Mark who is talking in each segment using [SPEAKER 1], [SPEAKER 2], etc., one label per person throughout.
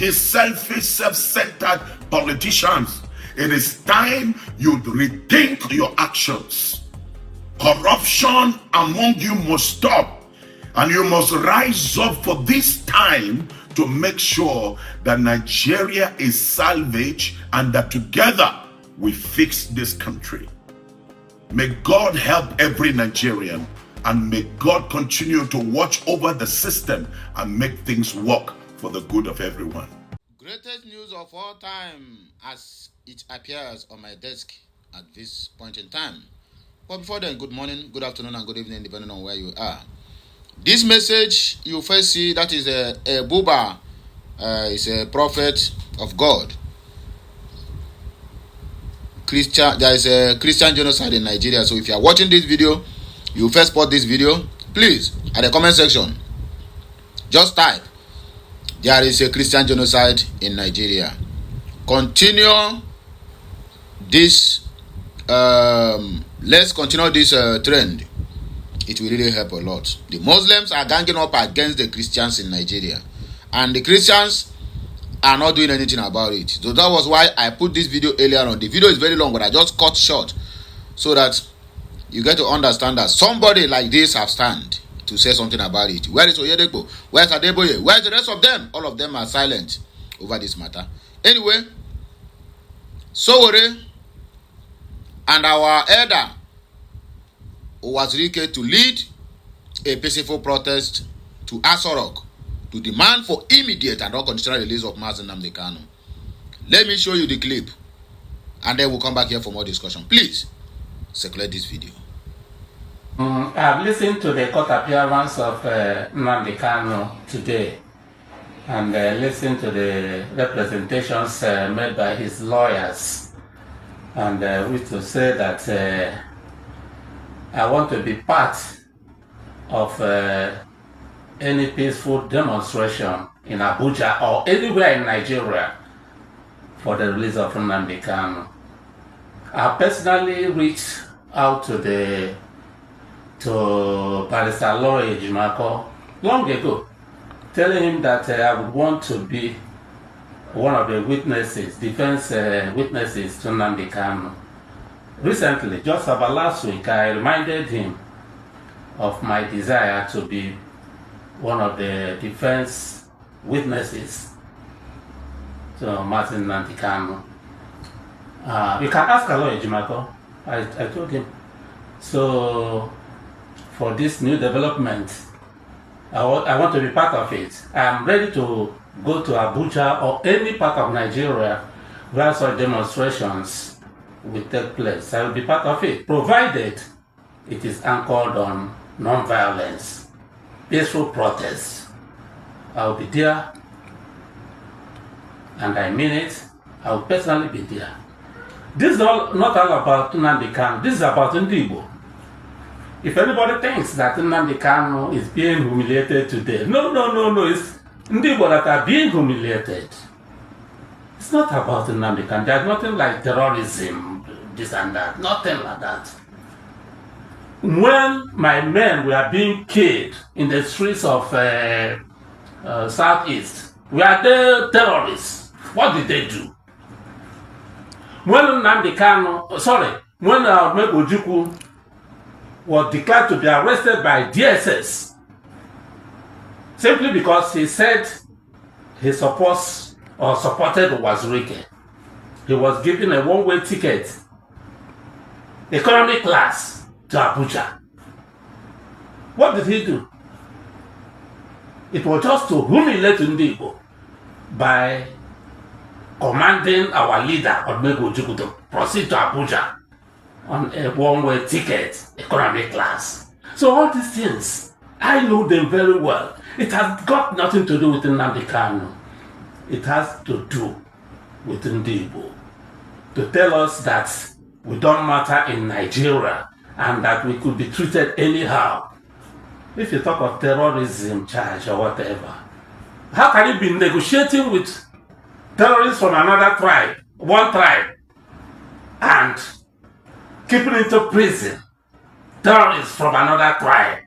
[SPEAKER 1] these selfish, self-centered politicians. It is time you rethink your actions. Corruption among you must stop, and you must rise up for this time to make sure that Nigeria is salvaged and that together we fix this country. May God help every Nigerian, and may God continue to watch over the system and make things work for the good of everyone.
[SPEAKER 2] Greatest news of all time as it appears on my desk at this point in time. But before then, good morning, good afternoon, and good evening, depending on where you are. This message you first see, that is a Buba, is a prophet of God. There is a Christian genocide in Nigeria. So if you are watching this video, you first spot this video, please, at the comment section, just type, there is a Christian genocide in Nigeria. Continue this, let's continue this trend. It will really help a lot. The Muslims are ganging up against the Christians in Nigeria, and the Christians are not doing anything about it. So that was why I put this video earlier on. The video is very long, but I just cut short so that you get to understand that somebody like this have stand to say something about it. Where is Oyedepo? Where is Adeboye? Where is the rest of them? All of them are silent over this matter. Anyway, Sowore and our elder Uwazuruike to lead a peaceful protest to Asorock to demand for immediate and unconditional release of Mazi Nnamdi Kanu. Let me show you the clip, and then we'll come back here for more discussion. Please circulate this video.
[SPEAKER 3] I've listened to the court appearance of Nnamdi Kanu today, and listened to the representations made by his lawyers, and which to say that I want to be part of any peaceful demonstration in Abuja or anywhere in Nigeria for the release of Nnamdi Kanu. I personally reached out to Barrister Lawyer Jimako long ago, telling him that I would want to be one of the witnesses, defense witnesses to Nnamdi Kanu. Recently, just about last week, I reminded him of my desire to be one of the defense witnesses to Mazi Nnamdi Kanu. You can ask Lawyer Jimako. I told him. So, for this new development, I want to be part of it. I'm ready to go to Abuja or any part of Nigeria where such demonstrations will take place. I will be part of it, provided it is anchored on non-violence, peaceful protest. I will be there, and I mean it. I will personally be there. This is not all about Nnamdi Kanu. This is about Ndi Igbo. If anybody thinks that Nnamdi Kanu is being humiliated today, no. It's Ndi Igbo that are being humiliated. It's not about Nnamdi Kanu. There's nothing like terrorism, this and that. Nothing like that. When my men were being killed in the streets of Southeast, were they terrorists? What did they do? When Nnamdi Kanu, when Ojukwu was declared to be arrested by DSS, simply because he said he supported Uwazuruike. He was given a one-way ticket, economy class, to Abuja. What did he do? It was just to humiliate Ndi Igbo by commanding our leader, Odumegwu Ojukwu, to proceed to Abuja on a one-way ticket, economy class. So all these things, I know them very well. It has got nothing to do with Nnamdi Kanu. It has to do with Ndi Igbo. To tell us that we don't matter in Nigeria and that we could be treated anyhow. If you talk of terrorism charge or whatever, how can you be negotiating with terrorists from another tribe, one tribe, and keeping into prison terrorists from another tribe?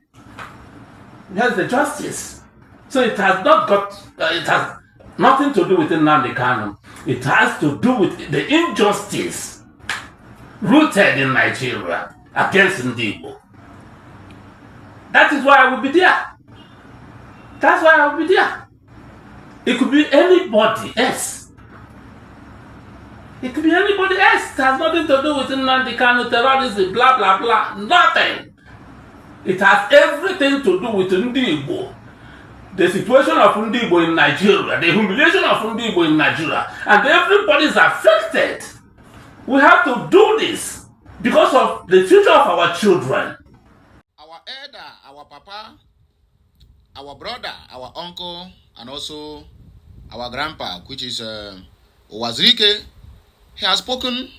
[SPEAKER 3] Where's the justice? So it has not got, it has Nothing to do with Nnamdi Kanu. It has to do with the injustice rooted in Nigeria against Ndigo. That is why I will be there. That's why I will be there. It could be anybody else. It could be anybody else. It has nothing to do with Nnamdi Kanu, terrorism, blah, blah, blah. Nothing. It has everything to do with Ndigo. The situation of Ndigo in Nigeria, the humiliation of Ndigo in Nigeria, and everybody is affected. We have to do this because of the future of our children.
[SPEAKER 2] Our elder, our papa, our brother, our uncle, and also our grandpa, which is Uwazuruike, he has spoken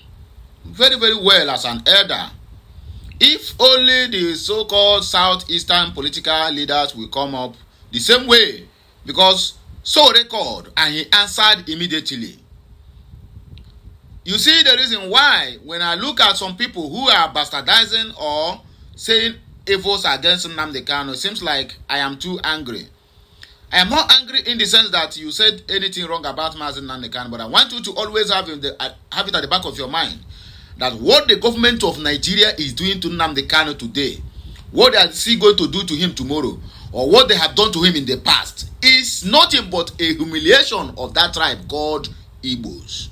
[SPEAKER 2] very, very well as an elder. If only the so-called southeastern political leaders will come up the same way, because Sowore called and he answered immediately. You see the reason why when I look at some people who are bastardizing or saying evils against Nnamdi Kanu, it seems like I am too angry. I am not angry in the sense that you said anything wrong about Nnamdi Kanu, but I want you to always have it at the back of your mind that what the government of Nigeria is doing to Nnamdi Kanu today, what they are still going to do to him tomorrow, or what they have done to him in the past, is nothing but a humiliation of that tribe called Igbos.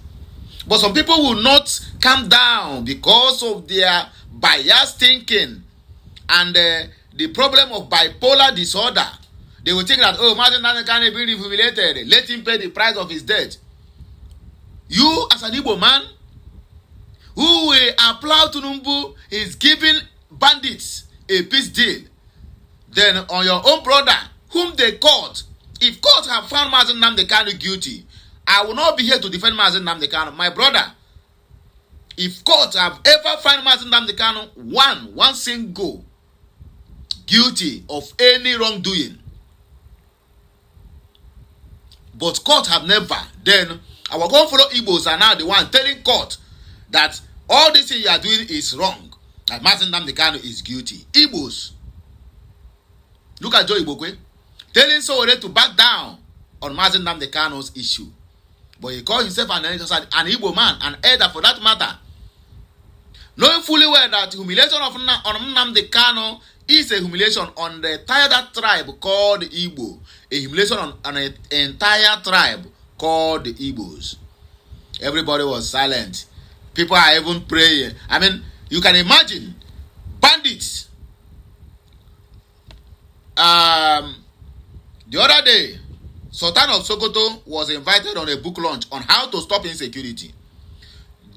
[SPEAKER 2] But some people will not calm down because of their biased thinking and the problem of bipolar disorder. They will think that, oh, Nnamdi Kanu is being humiliated, let him pay the price of his death. You, as an Igbo man, who will applaud Tinubu is giving bandits a peace deal, then on your own brother, whom they caught, if court have found Nnamdi Kanu guilty, I will not be here to defend Nnamdi Kanu. My brother, if court have ever found Nnamdi Kanu one single guilty of any wrongdoing, but court have never, then our going follow Igbos are now the one telling court that all this thing you are doing is wrong, that Nnamdi Kanu is guilty. Igbos, look at Joe Igbokwe telling Sowore to back down on Nnamdi Kanu's issue. But he called himself an Igbo man, an elder for that matter, knowing fully well that humiliation on Nnamdi Kanu is a humiliation on the entire tribe called Igbo, a humiliation on an entire tribe called the Igbos. Everybody was silent. People are even praying. I mean, you can imagine bandits. The other day, Sultan of Sokoto was invited on a book launch on how to stop insecurity.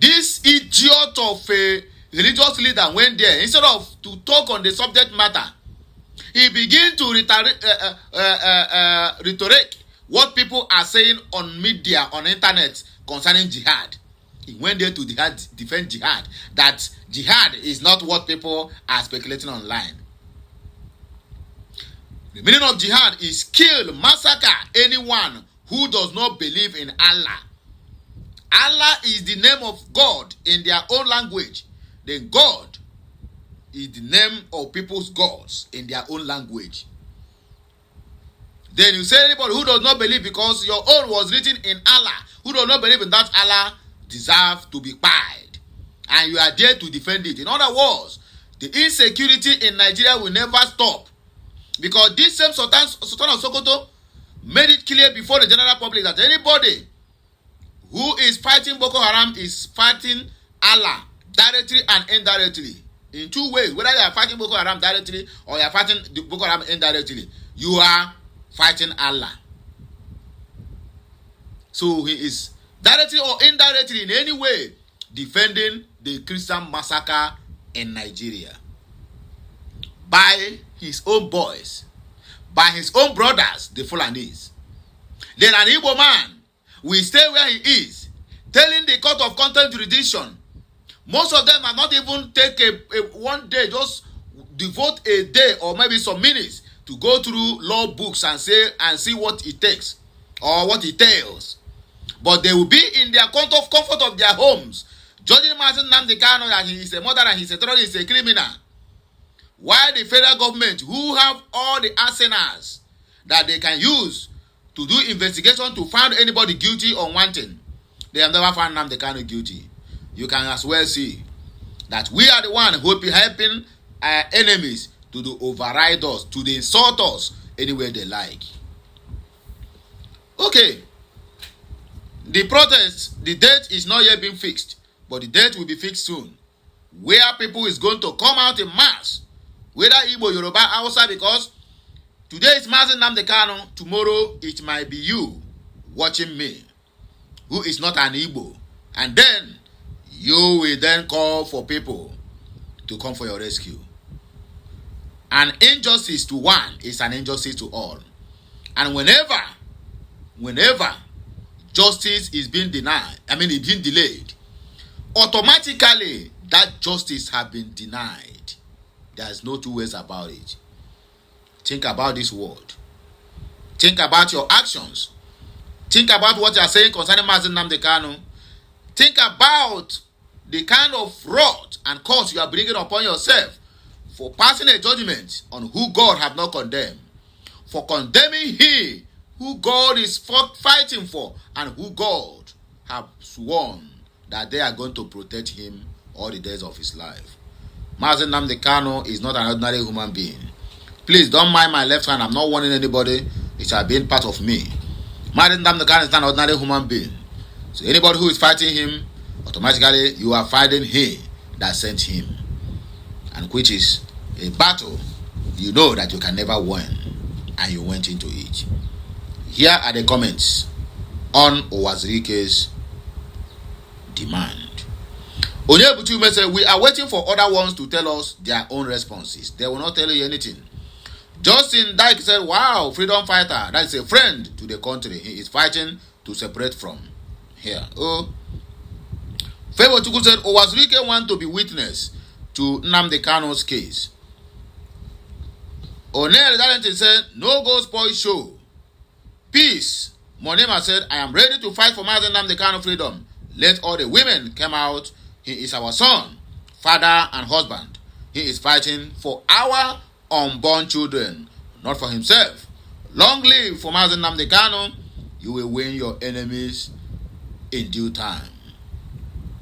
[SPEAKER 2] This idiot of a religious leader went there. Instead of to talk on the subject matter, he began to rhetoric what people are saying on media, on internet concerning jihad. He went there to defend jihad. That jihad is not what people are speculating online. The meaning of jihad is kill, massacre anyone who does not believe in Allah. Allah is the name of God in their own language. Then God is the name of people's gods in their own language. Then you say anybody who does not believe because your own was written in Allah, who does not believe in that Allah, deserve to be pied. And you are there to defend it. In other words, the insecurity in Nigeria will never stop. Because this same Sultan of Sokoto made it clear before the general public that anybody who is fighting Boko Haram is fighting Allah directly and indirectly. In two ways, whether you are fighting Boko Haram directly or you are fighting Boko Haram indirectly, you are fighting Allah. So he is directly or indirectly in any way defending the Christian massacre in Nigeria by his own boys, by his own brothers, the Fulanis. Then an Igbo man will stay where he is, telling the court of contempt jurisdiction. Most of them are not even take a one day, just devote a day or maybe some minutes to go through law books and see what it takes or what it tells. But they will be in their comfort of their homes, judging Nnamdi Kanu that he is a murderer, he is a terrorist, he is a criminal. While the federal government, who have all the arsenals that they can use to do investigation to find anybody guilty or wanting. They have never found Nnamdi Kanu guilty. You can as well see that we are the one who be helping our enemies to do override us, to the insult us anywhere they like. Okay. The protest, the date is not yet being fixed, but the date will be fixed soon. Where people is going to come out in mass, whether Igbo, Yoruba, Hausa, because today is Mazi Nnamdi Kanu, tomorrow it might be you watching me, who is not an Igbo, and then you will then call for people to come for your rescue. An injustice to one is an injustice to all. And whenever justice is being denied, it's being delayed, automatically that justice has been denied. There's no two ways about it. Think about this word. Think about your actions. Think about what you are saying concerning Mazi Nnamdi Kanu. Think about the kind of fraud and curse you are bringing upon yourself for passing a judgment on who God have not condemned, for condemning he who God is fighting for and who God have sworn that they are going to protect him all the days of his life. Mazi Nnamdi Kanu is not an ordinary human being. Please don't mind my left hand. I'm not warning anybody. It has been part of me. Mazi Nnamdi Kanu is not an ordinary human being. So anybody who is fighting him, automatically you are fighting he that sent him. And which is a battle you know that you can never win, and you went into it. Here are the comments on Uwazuruike's demand. Onyebutume said, we are waiting for other ones to tell us their own responses. They will not tell you anything. Justin Dyke said, wow, freedom fighter. That is a friend to the country. He is fighting to separate from here. Oh. Favor Chukwu said, Uwazuruike want to be witness to Nnamdi Kanu's case. Onel Darlington said, no go spoil show. Peace. Monema said, I am ready to fight for Mazi Nnamdi Kanu freedom. Let all the women come out. He is our son, father, and husband. He is fighting for our unborn children, not for himself. Long live for Mazi Nnamdi Kanu. You will win your enemies in due time.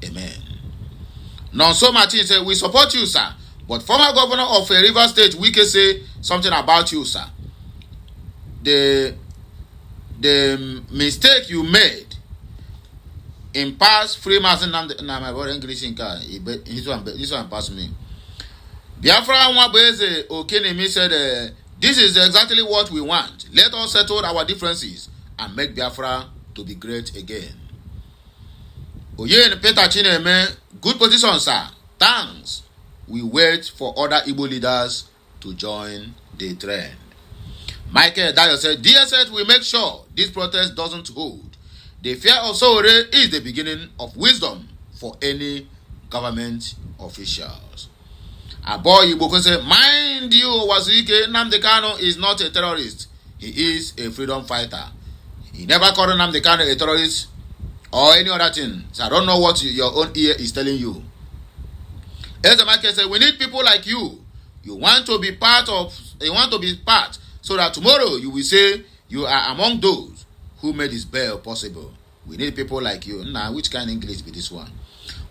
[SPEAKER 2] Amen. Nonso Martin said, we support you, sir. But former governor of River State, Wike, say something about you, sir. The mistake you made in past free Mazi Nnamdi, my boy English in car, this one passed me. Biafra Nwabeze Okenemi said, this is exactly what we want. Let us settle our differences and make Biafra to be great again. Oye Peter Chineme, good position, sir. Thanks. We wait for other Igbo leaders to join the trend. Michael Dayo said, DSS will make sure this protest doesn't hold. The fear of Sowore is the beginning of wisdom for any government officials. Aboy Igbo said, mind you, Uwazuruike, Nnamdi Kanu is not a terrorist. He is a freedom fighter. He never called Nnamdi Kanu a terrorist or any other thing. So I don't know what your own ear is telling you. Ezemake said, we need people like you. You want to be part, so that tomorrow you will say you are among those who made this bail possible. We need people like you. Now, which kind of English be this one?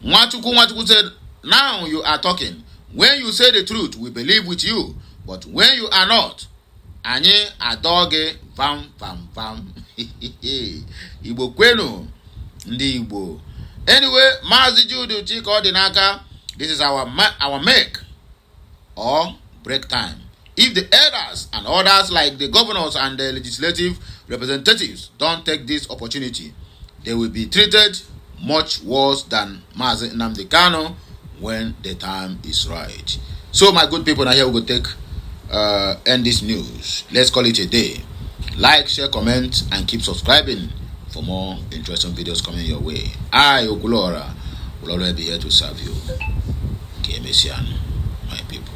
[SPEAKER 2] Nwachukwu said, now you are talking. When you say the truth, we believe with you. But when you are not, anye adoge vam vam vam. Igbo kwenu ndi Igbo. Anyway, Mazi Judu Chiko Dinaka, this is our make or break time. If the elders and others like the governors and the legislative representatives don't take this opportunity, they will be treated much worse than Mazi Nnamdi Kanu when the time is right. So my good people, now here we will take end this news. Let's call it a day. Like, share, comment, and keep subscribing for more interesting videos coming your way. I, Okulora, will always be here to serve you. KMSian, my people.